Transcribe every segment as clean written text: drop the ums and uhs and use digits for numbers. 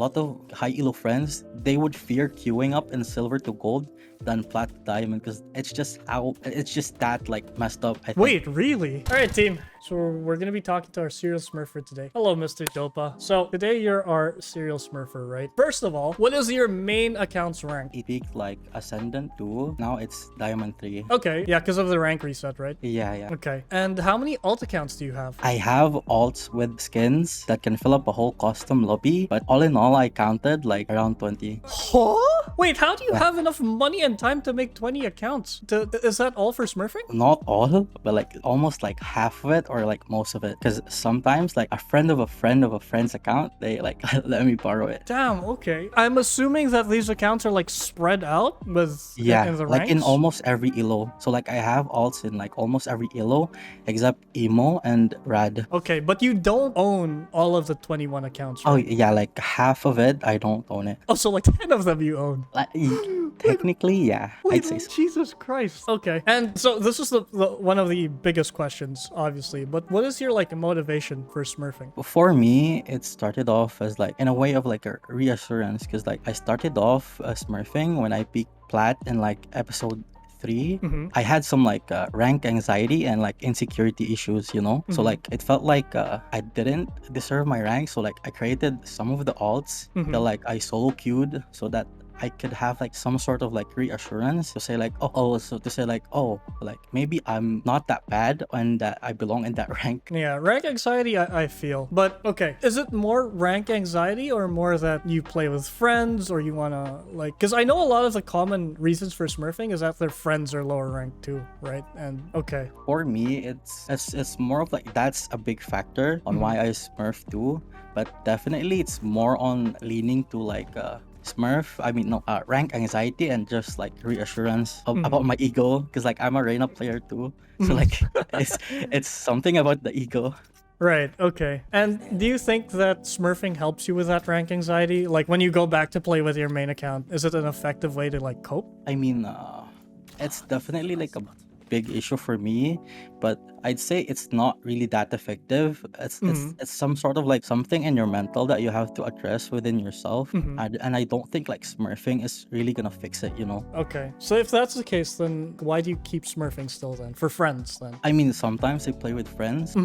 lot of high elo friends, they would fear queuing up in silver to gold than plat to diamond because it's just that like messed up, I think. Wait, really? All right, team. So we're gonna be talking to our serial smurfer today. Hello, Mr. Dopa. So today you're our serial smurfer, right? First of all, what is your main account's rank? It peaked like Ascendant 2, now it's Diamond 3. Okay, yeah, because of the rank reset, right? Yeah. Okay, and how many alt accounts do you have? I have alts with skins that can fill up a whole custom lobby, but all in all, I counted like around 20. Huh? Wait, how do you have enough money and time to make 20 accounts? Is that all for smurfing? Not all, but like almost like half of it or like most of it. Because sometimes like a friend of a friend of a friend's account, they like let me borrow it. Damn, okay. I'm assuming that these accounts are like spread out with in the like ranks? in almost every elo. So like I have alts in like almost every elo except emo and rad. Okay, but you don't own all of the 21 accounts, Oh right? yeah, like half of it I don't own it. Oh, so like 10 of them you own. Like, technically, yeah, I'd say so. Jesus Christ. Okay, and so this is the one of the biggest questions, obviously. But what is your like motivation for smurfing? For me, it started off as like in a way of like a reassurance because like I started off smurfing when I peaked plat in like episode 3. I had some like rank anxiety and like insecurity issues, you know. So like it felt like I didn't deserve my rank, so like I created some of the alts that like I solo queued so that I could have like some sort of like reassurance to say like like maybe I'm not that bad and that I belong in that rank. Yeah, rank anxiety I feel. But okay, is it more rank anxiety or more that you play with friends or you wanna like, because I know a lot of the common reasons for smurfing is that their friends are lower ranked too, right? And okay. For me, it's more of like that's a big factor on why I smurf too, but definitely it's more on leaning to like rank anxiety and just like reassurance about my ego because like I'm a Reina player too, so like it's something about the ego. Right, okay. And do you think that smurfing helps you with that rank anxiety? Like when you go back to play with your main account, is it an effective way to like cope? I mean, it's definitely like a big issue for me, but I'd say it's not really that effective. It's some sort of like something in your mental that you have to address within yourself, and I don't think like smurfing is really gonna fix it, you know. Okay, so if that's the case, then why do you keep smurfing still then? For friends then? I mean, sometimes I play with friends.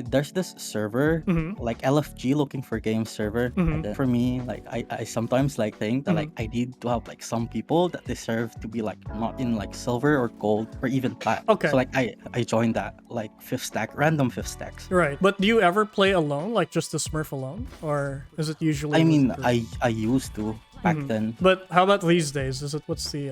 There's this server like LFG looking for game server, and then for me like I sometimes like think that like I need to have like some people that deserve to be like not in like silver or gold or even plat. Okay, so like I joined that like random fifth stacks. Right, but do you ever play alone, like just the smurf alone, or is it usually I mean, I used to back then. But how about these days? What's the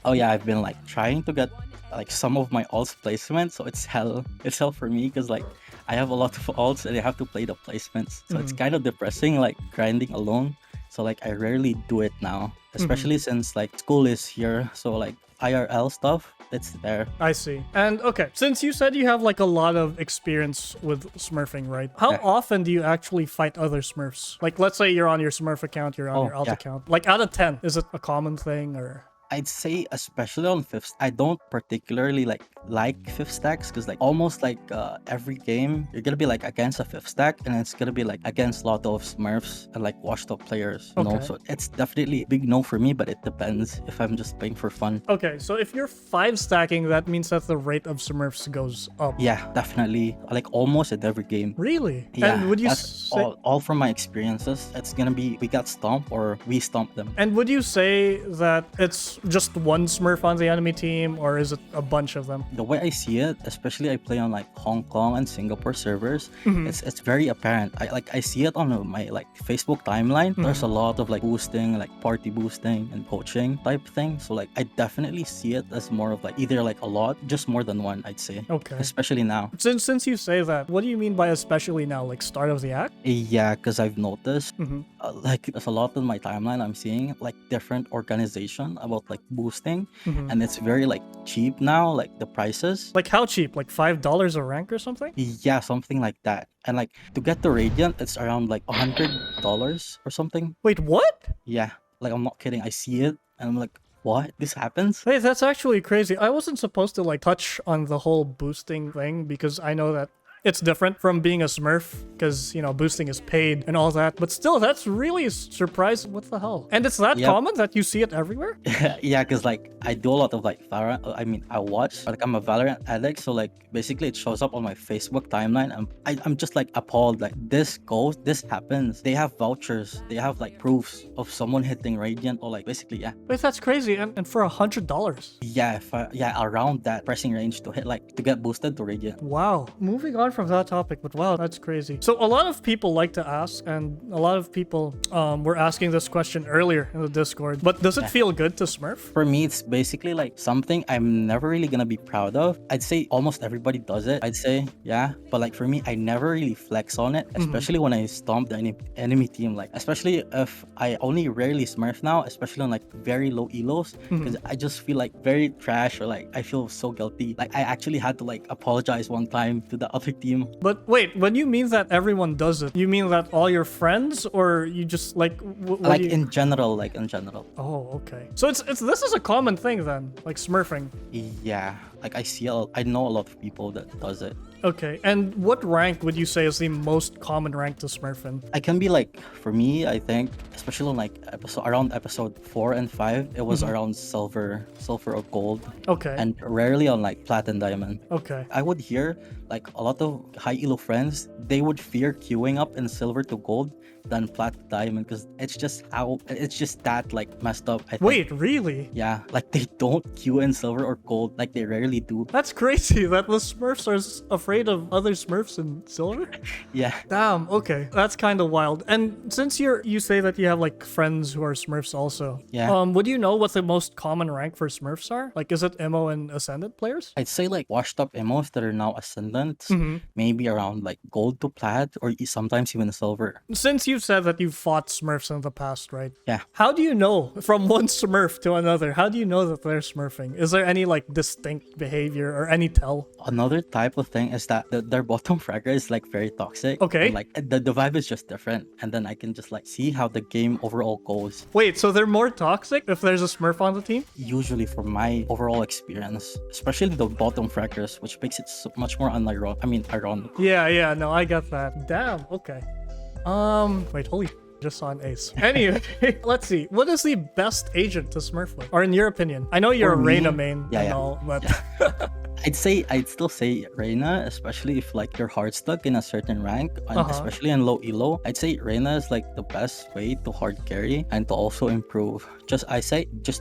Oh yeah, I've been like trying to get like some of my alts placements, so it's hell for me because like I have a lot of alts and I have to play the placements, so it's kind of depressing like grinding alone. So like I rarely do it now, especially since like school is here, so like IRL stuff, it's there. I see. And okay, since you said you have like a lot of experience with smurfing, right? How often do you actually fight other smurfs? Like let's say you're on your smurf account, you're on your alt account. Like out of 10, is it a common thing or? I'd say especially on fifth, I don't particularly like fifth stacks because like almost like every game you're gonna be like against a fifth stack and it's gonna be like against a lot of smurfs and like washed up players, you know. So it's definitely a big no for me, but it depends if I'm just playing for fun. Okay, so if you're 5 stacking, that means that the rate of smurfs goes up. Yeah, definitely, like almost at every game. Really? Yeah, and would you say all from my experiences, it's gonna be we got stomped or we stomped them. And would you say that it's just one smurf on the enemy team or is it a bunch of them? The way I see it, especially I play on like Hong Kong and Singapore servers, it's very apparent. I see it on my like Facebook timeline. There's a lot of like boosting, like party boosting and poaching type thing. So like I definitely see it as more of like either like a lot, just more than one, I'd say. Okay. Especially now. Since you say that, what do you mean by especially now? Like start of the act? Yeah, because I've noticed like there's a lot on my timeline I'm seeing like different organization about like boosting, and it's very like cheap now, like the prices. Like how cheap? Like $5 a rank or something? Yeah, something like that. And like to get the Radiant, it's around like $100 or something. Wait, what? Yeah, like I'm not kidding. I see it and I'm like, what? This happens? Hey, that's actually crazy. I wasn't supposed to like touch on the whole boosting thing because I know that it's different from being a Smurf because, you know, boosting is paid and all that. But still, that's really surprising. What the hell? And it's that common that you see it everywhere? Yeah, because like I do a lot of like Valorant. I mean, I watch, like I'm a Valorant addict. So like basically it shows up on my Facebook timeline. I'm just like appalled. Like this goes, this happens. They have vouchers. They have like proofs of someone hitting Radiant or like basically, yeah. Wait, that's crazy. And for $100. Yeah, yeah, around that pressing range to hit like to get boosted to Radiant. Wow. Moving on from that topic, but wow, that's crazy. So a lot of people like to ask, and a lot of people were asking this question earlier in the Discord, but does it feel good to Smurf? For me, it's basically like something I'm never really gonna be proud of. I'd say almost everybody does it. I'd say, yeah. But like for me, I never really flex on it, especially when I stomp the enemy team. Like, especially if I only rarely Smurf now, especially on like very low elos, because I just feel like very trash, or like I feel so guilty. Like I actually had to like apologize one time to the other team. But wait, when you mean that everyone does it, you mean that all your friends, or you just like like in general, like in general. Oh, okay. So it's this is a common thing then, like Smurfing. Yeah, like I know a lot of people that does it. Okay, and what rank would you say is the most common rank to Smurf in? I can be like, for me, I think, especially on like around episode 4 and 5, it was around silver or gold. Okay. And rarely on like plat and diamond. Okay. I would hear like a lot of high elo friends, they would fear queuing up in silver to gold than plat to diamond, because it's just that like messed up, I think. Wait, really? Yeah, like they don't queue in silver or gold, like they rarely do. That's crazy that the Smurfs are afraid of other Smurfs in silver? Yeah. Damn, okay. That's kind of wild. And since you say that you have like friends who are Smurfs also, would you know what the most common rank for Smurfs are? Like, is it Emo and Ascendant players? I'd say like washed up emos that are now Ascendants, maybe around like gold to plat, or sometimes even silver. Since you've said that you've fought Smurfs in the past, right? Yeah. How do you know from one Smurf to another? How do you know that they're Smurfing? Is there any like distinct behavior or any tell? Another type of thing is that their bottom fragger is like very toxic. Okay. And, like the vibe is just different, and then I can just like see how the game overall goes. Wait, so they're more toxic if there's a Smurf on the team? Usually, from my overall experience, especially the bottom fraggers, which makes it so much more ironic. Yeah, no, I got that. Damn, okay. Wait, holy just saw an ace. Anyway, let's see. What is the best agent to Smurf with? Or in your opinion? I know you're a Reyna main and all, but... I'd still say Reyna, especially if like you're hard stuck in a certain rank, and especially in low elo. I'd say Reyna is like the best way to hard carry and to also improve. Just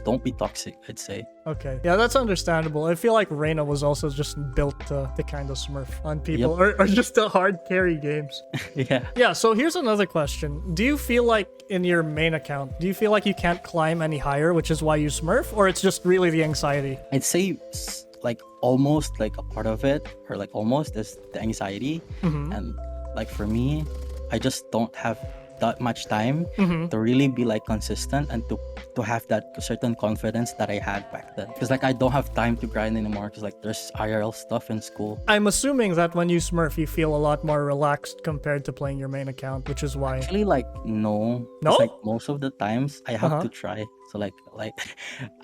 don't be toxic, I'd say. Okay, yeah, that's understandable. I feel like Reyna was also just built to kind of Smurf on people, or just to hard carry games. Yeah, so here's another question. Do you feel like in your main account, do you feel like you can't climb any higher, which is why you Smurf, or it's just really the anxiety? I'd say like almost like a part of it, or like almost, is the anxiety. And like for me, I just don't have that much time to really be like consistent and to have that certain confidence that I had back then, because like I don't have time to grind anymore, because like there's IRL stuff in school. I'm assuming that when you Smurf you feel a lot more relaxed compared to playing your main account, which is why. Actually, like no, like most of the times I have to try. So like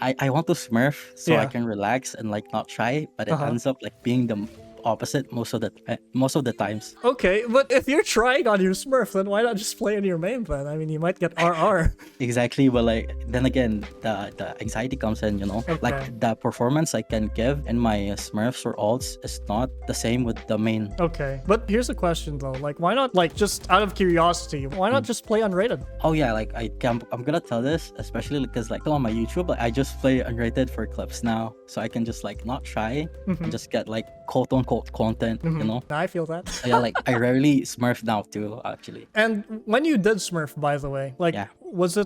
I want to Smurf so I can relax and like not try, but it ends up like being the opposite most of the times. Okay, but if you're trying on your Smurf, then why not just play on your main then? I mean, you might get RR. Exactly, but like then again, the anxiety comes in, you know. Like the performance I can give in my Smurfs or alts is not the same with the main. Okay, but here's a question though. Like, why not, like, just out of curiosity, why not just play unrated? Oh yeah, like I'm gonna tell this, especially because like on my YouTube, like, I just play unrated for clips now, so I can just like not try and just get like quote-unquote content, you know. I feel that. Yeah, like I rarely Smurf now too, actually. And when you did Smurf, by the way, like,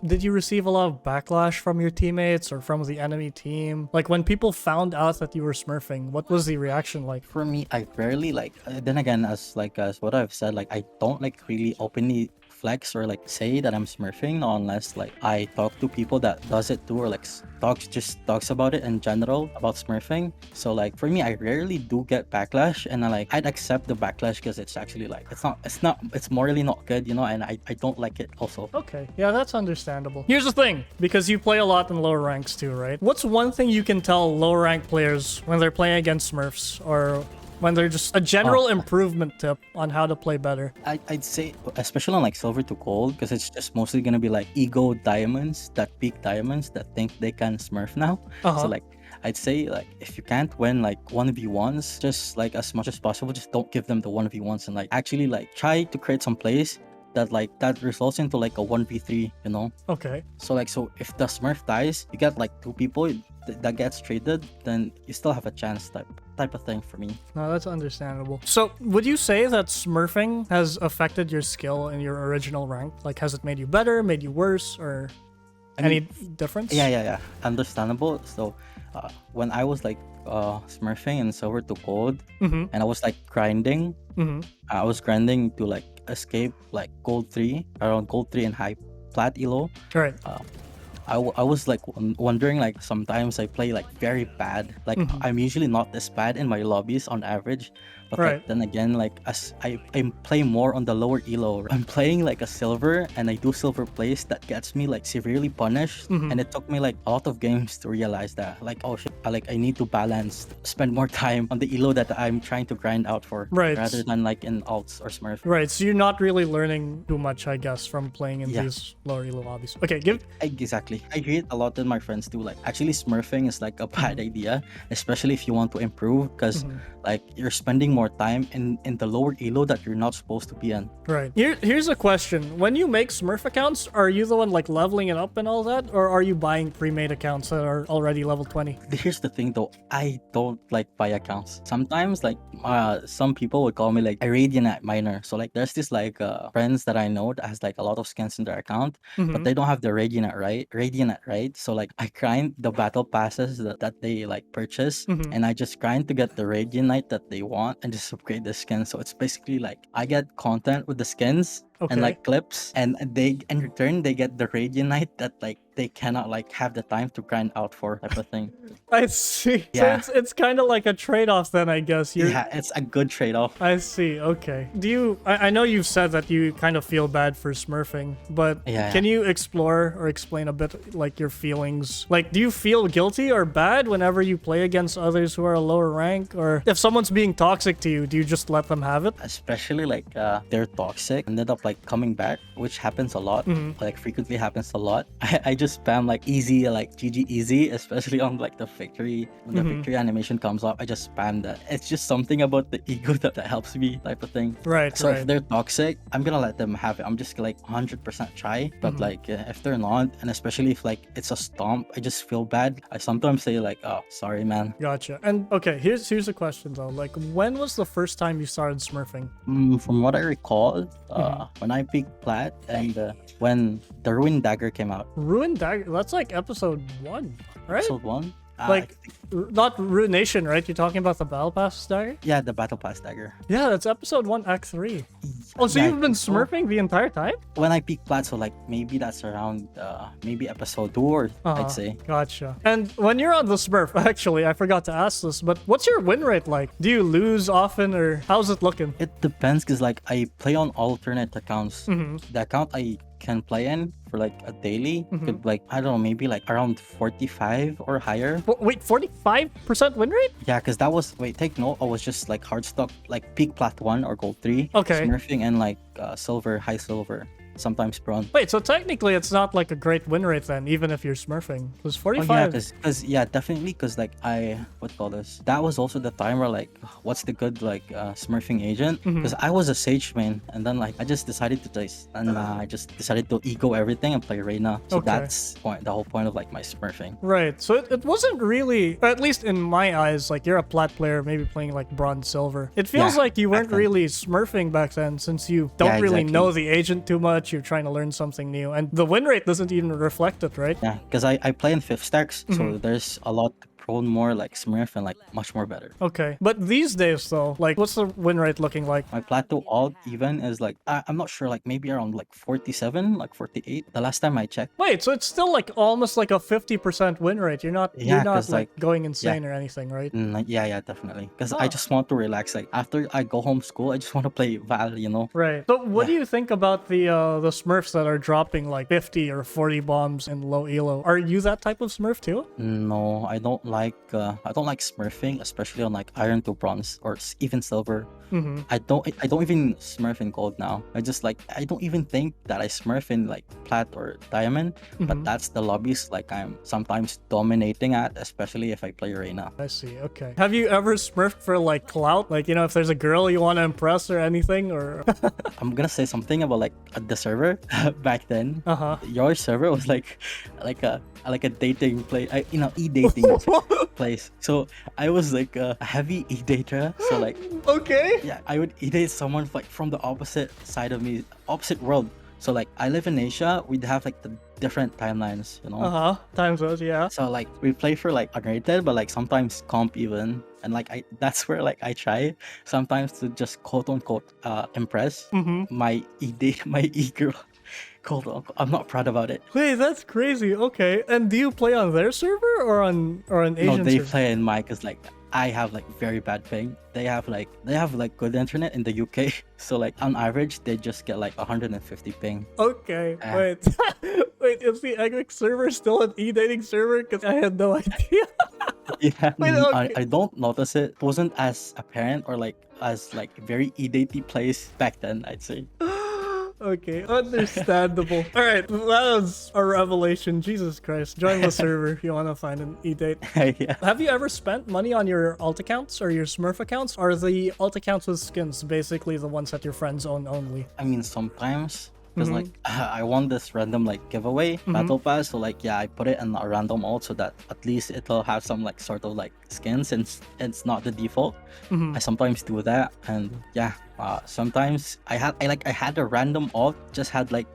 did you receive a lot of backlash from your teammates or from the enemy team? Like, when people found out that you were Smurfing, what was the reaction like? For me, I rarely like, then again, as what I've said, like I don't like really openly flex or like say that I'm Smurfing, unless like I talk to people that does it too, or like talks about it in general about Smurfing. So like for me, I rarely do get backlash, and I'd accept the backlash because it's actually like it's morally not good, you know, and I don't like it also. Okay, yeah, that's understandable. Here's the thing, because you play a lot in lower ranks too, right? What's one thing you can tell lower rank players when they're playing against Smurfs, or when they're just a general improvement tip on how to play better? I'd say, especially on like silver to gold, because it's just mostly gonna be like ego diamonds, that peak diamonds that think they can Smurf now. So like, I'd say like if you can't win like 1v1s, just like as much as possible, just don't give them the 1v1s and like actually like try to create some plays that results into like a 1v3, you know? Okay. So like, so if the Smurf dies, you get like 2 people that gets traded, then you still have a chance type of thing for me. No, that's understandable. So would you say that smurfing has affected your skill in your original rank? Like, has it made you better, made you worse, or any difference? Yeah. Understandable. So when I was like smurfing in silver to gold, and I was like grinding, I was grinding to like escape like gold 3, around gold 3 and high plat elo. Right. I was like wondering, like sometimes I play like very bad, like I'm usually not this bad in my lobbies on average, but like, then again, like as I play more on the lower elo, I'm playing like a silver and I do silver plays that gets me like severely punished, and it took me like a lot of games to realize that, like, oh shit, I need to balance, spend more time on the elo that I'm trying to grind out for, rather than like in alts or smurf. Right, so you're not really learning too much, I guess, from playing in these lower elo lobbies. Okay, exactly. I hear it a lot in my friends too, like actually smurfing is like a bad idea, especially if you want to improve, because like you're spending more time in the lower elo that you're not supposed to be in. Right. Here's a question. When you make smurf accounts, are you the one like leveling it up and all that, or are you buying pre-made accounts that are already level 20? Here's the thing though, I don't like buy accounts. Sometimes like some people would call me like a Radiant miner. So like there's this like friends that I know that has like a lot of skins in their account, but they don't have the Radiant, right? So like I grind the battle passes that they like purchase, and I just grind to get the Radiant that they want and just upgrade the skin. So it's basically like I get content with the skins and like clips, and they in return they get the Radiant that like they cannot like have the time to grind out for, type of thing. I see. Yeah. So it's kind of like a trade-off then, I guess. Yeah, it's a good trade-off. I see. Okay. Do you? I know you've said that you kind of feel bad for smurfing, but can you explore or explain a bit like your feelings? Like, do you feel guilty or bad whenever you play against others who are a lower rank, or if someone's being toxic to you, do you just let them have it? Especially like they're toxic, ended up like coming back, which happens a lot, like frequently happens a lot. I just spam like easy, like GG easy, especially on like the victory, when the victory animation comes up. I just spam that. It's just something about the ego that helps me, type of thing. Right. So if they're toxic, I'm gonna let them have it. I'm just like 100% try, but like if they're not, and especially if like it's a stomp, I just feel bad. I sometimes say like, oh, sorry man. Gotcha. And okay, here's a question though. Like, when was the first time you started smurfing? From what I recall, when I peaked plat and when the Ruin Dagger came out. Ruin Dagger? That's like episode 1, right? Episode 1? Like, not Ruination, right? You're talking about the Battle Pass dagger? Yeah, the Battle Pass dagger. Yeah, that's episode 1, Act 3. Oh, so you've been smurfing the entire time? When I peaked plat, so like maybe that's around maybe episode 2 or I'd say. Gotcha. And when you're on the Smurf, actually, I forgot to ask this, but what's your win rate like? Do you lose often, or how's it looking? It depends, because like I play on alternate accounts. The account I can play in for like a daily could like, I don't know, maybe like around 45 or higher. Wait, 45% win rate? Yeah, because that was, wait, take note, I was just like hard stock, like peak plat 1 or gold 3. Okay. Smurfing and like silver, high silver, sometimes bronze. Wait, so technically it's not like a great win rate then, even if you're smurfing. It was 45. Oh, yeah, because definitely, because like that was also the time where like, what's the good like smurfing agent? Because I was a Sage main, and then like I just decided to ego everything and play Reyna. So that's the whole point of like my smurfing. Right. So it wasn't really, or at least in my eyes, like you're a plat player, maybe playing like bronze silver. It feels like you weren't really smurfing back then, since you don't really know the agent too much. You're trying to learn something new, and the win rate doesn't even reflect it, right? Yeah, because I play in 5th stacks, so there's a lot prone more like Smurf and like much more better. Okay, but these days though, like what's the win rate looking like? My plateau alt even is like, I'm not sure, like maybe around like 47, like 48 the last time I checked. Wait, so it's still like almost like a 50% win rate. You're not like going insane or anything, right? Yeah, definitely, because I just want to relax. Like after I go home school, I just want to play Val, you know. Right. So what do you think about the Smurfs that are dropping like 50 or 40 bombs in low elo? Are you that type of Smurf too? No, I don't like smurfing, especially on like iron to bronze or even silver. I don't even smurf in gold now. I don't even think that I smurf in like plat or diamond, but that's the lobbies like I'm sometimes dominating at, especially if I play arena. I see. Okay. Have you ever smurfed for like clout? Like, you know, if there's a girl you want to impress or anything, or I'm gonna say something about like the server back then. Your server was like a dating play, e-dating place. So I was like a heavy e-dater. So like, okay. yeah, I would e-date someone like from the opposite side of me, opposite world. So like I live in Asia, we'd have like the different timelines, you know. Time zones, yeah. So like we play for like unrated, but like sometimes comp even, and like that's where like I try sometimes to just quote unquote impress my e-girl. Quote unquote. I'm not proud about it. Wait, that's crazy. Okay, and do you play on their server or on Asian? No, they server? play in my, cause like I have like very bad ping. They have like good internet in the UK. So like on average they just get like 150 ping. Okay, wait. Wait, is the eggwick server still an e-dating server? Because I had no idea. Yeah, Wait, okay. I don't notice it. It wasn't as apparent or like as like very e-datey place back then, I'd say. Okay, understandable. All right, that was a revelation. Jesus Christ. Join the server if you want to find an e-date. Yeah. Have you ever spent money on your alt accounts or your Smurf accounts? Or are the alt accounts with skins basically the ones that your friends own only? I mean, sometimes. Because like I won this random like giveaway battle pass, so like yeah, I put it in a random alt so that at least it'll have some like sort of like skins, and it's not the default. I sometimes do that, and yeah, sometimes I had a random alt, just had like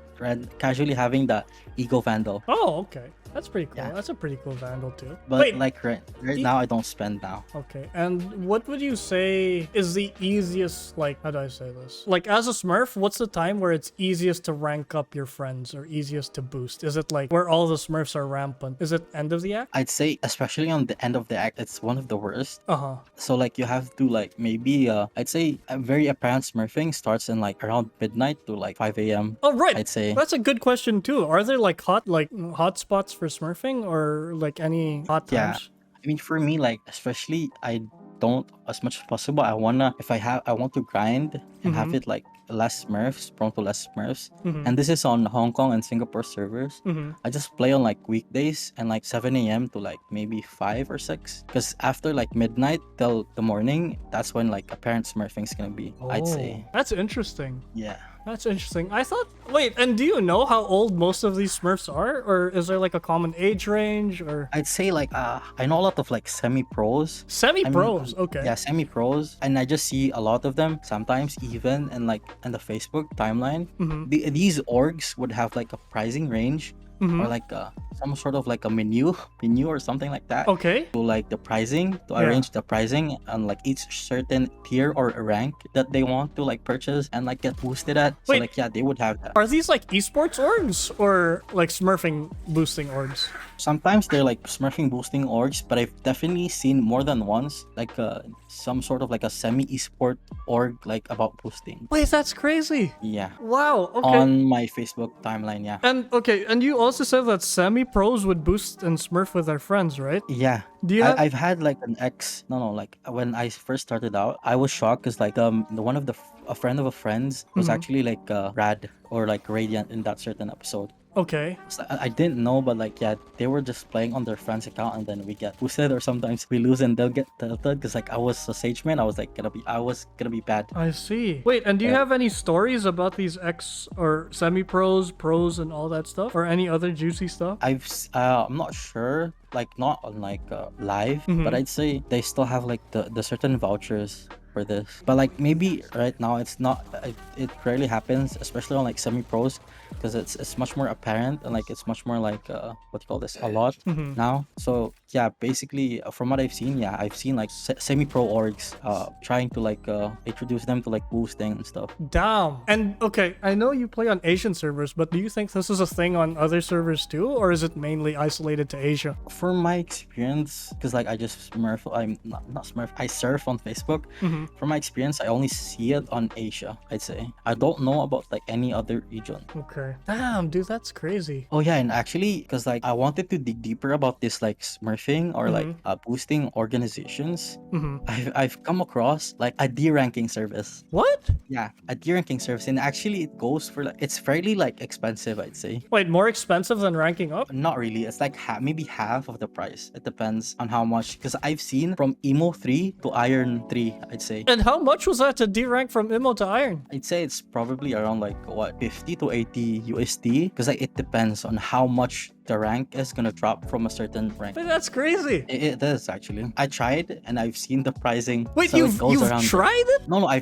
casually having the ego vandal. Oh, okay. That's pretty cool. Yeah. That's a pretty cool vandal too. But wait, like right now I don't spend now. Okay, and what would you say is the easiest, like, how do I say this? Like, as a Smurf, what's the time where it's easiest to rank up your friends or easiest to boost? Is it like where all the Smurfs are rampant? Is it end of the act? I'd say especially on the end of the act, it's one of the worst. Uh-huh. So like you have to like maybe I'd say a very apparent smurfing starts in like around midnight to like 5 a.m. Oh, right. I'd say. That's a good question too. Are there like hot spots for Smurfing or like any hot times? I mean, for me, like especially I don't, as much as possible, I want to grind and have it like less Smurfs, prone to less Smurfs. And this is on Hong Kong and Singapore servers. I just play on like weekdays and like 7 a.m. to like maybe 5 or 6. Because after like midnight till the morning, that's when like apparent Smurfing is gonna be, I'd say. That's interesting. Yeah. That's interesting. I thought, wait, and do you know how old most of these Smurfs are? Or is there like a common age range or? I'd say like, I know a lot of like semi-pros. Semi-pros, okay. Yeah, semi-pros. And I just see a lot of them sometimes even in like in the Facebook timeline. These orgs would have like a pricing range or like some sort of like a menu or something like that. Okay. To like the pricing, to arrange the pricing on like each certain tier or rank that they want to like purchase and like get boosted at. So Wait. like yeah, they would have that. Are these like esports orgs or like smurfing boosting orgs? Sometimes they're like smurfing boosting orgs, but I've definitely seen more than once like some sort of like a semi-esport org like about boosting. Wait, that's crazy. Yeah. Wow. Okay. On my Facebook timeline, yeah. And okay, and you also said that semi-pros would boost and smurf with their friends, right? Yeah. Do you have... I've had like an like when I first started out, I was shocked because like the one of a friend of a friend's was actually like Rad or like Radiant in that certain episode. Okay. So I didn't know, but like yeah, they were just playing on their friend's account, and then we get boosted, or sometimes we lose and they'll get tilted because like I was a sage man. I was gonna be bad. I see. Wait, and do you have any stories about these X or semi-pros, pros, and all that stuff, or any other juicy stuff? I'm not sure, like not on like live, but I'd say they still have like the certain vouchers for this. But like maybe right now it's not. It rarely happens, especially on like semi-pros, because it's much more apparent and like it's much more like what do you call this, a lot now. So yeah, basically from what I've seen, I've seen like semi-pro orgs trying to like introduce them to like boosting and stuff. Damn. And okay, I know you play on Asian servers, but do you think this is a thing on other servers too, or is it mainly isolated to Asia? From my experience, because like I just smurf, I'm not smurf, I surf on Facebook, From my experience, I only see it on Asia, I'd say. I don't know about like any other region. Okay. Damn, dude, that's crazy. Oh yeah, and actually, because like I wanted to dig deeper about this like smurfing or like boosting organizations, I've come across like a deranking service. What? Yeah, a deranking service, and actually it goes for like it's fairly like expensive, I'd say. Wait, more expensive than ranking up? Not really. It's like maybe half of the price. It depends on how much. Because I've seen from Emo 3 to Iron 3, I'd say. And how much was that to derank from Imo to Iron? I'd say it's probably around like what 50 to 80 USD. Because like it depends on how much the rank is gonna drop from a certain rank. Wait, that's crazy. It is actually. I tried and I've seen the pricing. Wait, so you've tried it? No, I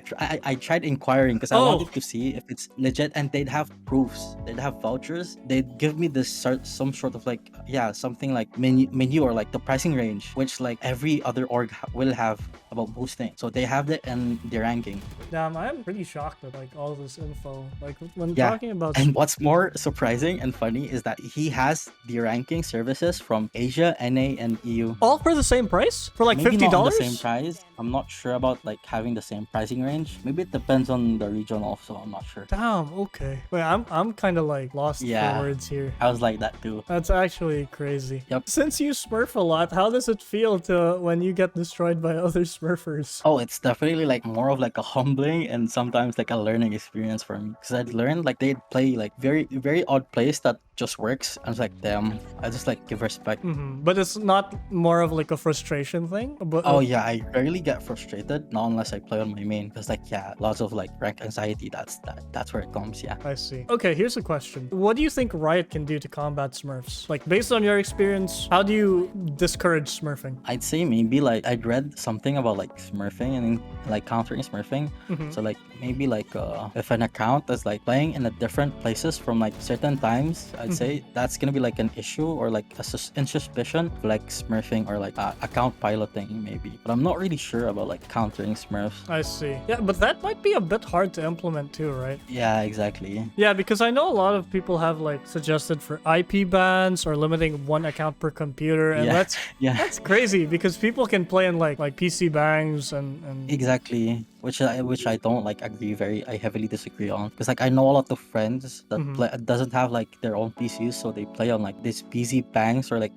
tried inquiring because I wanted to see if it's legit, and they'd have proofs. They'd have vouchers. They'd give me this some sort of like something like menu or like the pricing range, which like every other org will have about boosting. So they have it in their ranking. Damn, I'm pretty shocked at like all this info. Like when talking about. And what's more surprising and funny is that he has the ranking services from Asia, NA, and EU. All for the same price? For like Maybe $50? Not the same price. I'm not sure about like having the same pricing range. Maybe it depends on the region also. I'm not sure. Damn, okay. Wait, I'm kind of like lost for words here. I was like that too. That's actually crazy. Yep. Since you smurf a lot, how does it feel to when you get destroyed by other smurfers? Oh, it's definitely like more of like a humbling and sometimes like a learning experience for me. Because I'd learned like they'd play like very odd plays that just works. I was like, damn, I just like give respect. But it's not more of like a frustration thing? But, oh yeah, I rarely get frustrated, not unless I play on my main. Because like lots of like rank anxiety, that's where it comes, I see. Okay, here's a question. What do you think Riot can do to combat smurfs? Like based on your experience, how do you discourage smurfing? I'd say maybe like I'd read something about like smurfing and like countering smurfing. So like maybe like if an account is like playing in a different places from like certain times, I'd say that's gonna be like an issue or like a suspicion of like smurfing or like account piloting maybe. But I'm not really sure about like countering smurfs. I see. Yeah, but that might be a bit hard to implement too, right? Yeah, exactly. Yeah, because I know a lot of people have like suggested for IP bans or limiting one account per computer, and that's crazy because people can play in like PC bangs and exactly. Which I don't like I heavily disagree on, because like I know a lot of friends that doesn't have like their own PCs, so they play on like these PC banks or like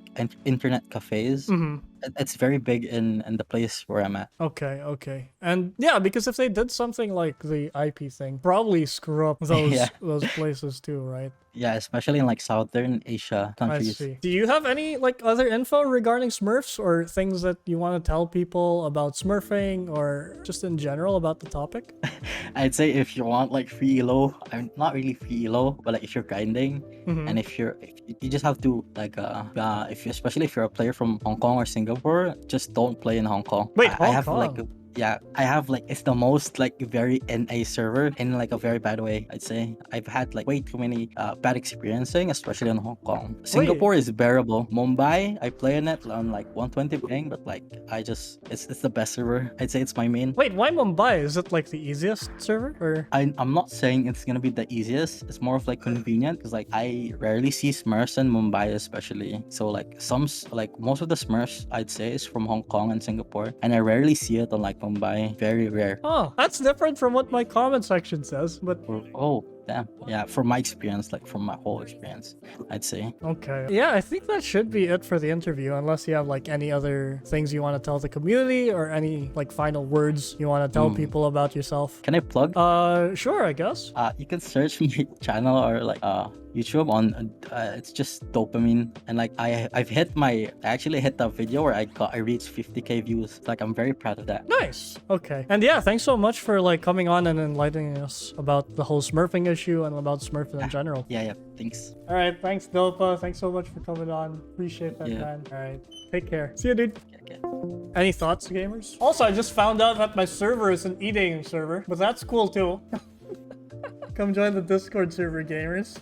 internet cafes. It's very big in the place where I'm at. Okay. And yeah, because if they did something like the IP thing, probably screw up those places too, right? Yeah, especially in like Southern Asia countries. I see. Do you have any like other info regarding Smurfs or things that you want to tell people about smurfing or just in general about the topic? I'd say if you want like free elo, I'm not really free elo, but like if you're grinding and if you just have to like especially if you're a player from Hong Kong or Singapore, just don't play in Hong Kong. Wait, I have like I have like it's the most like very NA server in like a very bad way, I'd say. I've had like way too many bad experiencing, especially in Hong Kong. Singapore is bearable. Mumbai, I play in it on like 120 ping, but like it's the best server. I'd say it's my main. Wait, why Mumbai? Is it like the easiest server? Or I'm not saying it's gonna be the easiest. It's more of like convenient because like I rarely see Smurfs in Mumbai especially. So like most of the Smurfs I'd say is from Hong Kong and Singapore, and I rarely see it on like Mumbai. Very rare. Oh, that's different from what my comment section says, but damn. Yeah, from my experience, like from my whole experience, I'd say. Okay. Yeah, I think that should be it for the interview, unless you have like any other things you want to tell the community or any like final words you want to tell people about yourself. Can I plug? Sure, I guess. You can search my channel or like YouTube on it's just dopamine, and like I actually hit a video where I reached 50k views. Like I'm very proud of that. Nice. Okay. And yeah, thanks so much for like coming on and enlightening us about the whole smurfing issue and about smurfing in general. Yeah, thanks. All right, thanks Dopa. Thanks so much for coming on. Appreciate that, man. All right, take care. See you, dude. Okay. Any thoughts, gamers? Also, I just found out that my server is an eating server, but that's cool too. Come join the Discord server, gamers.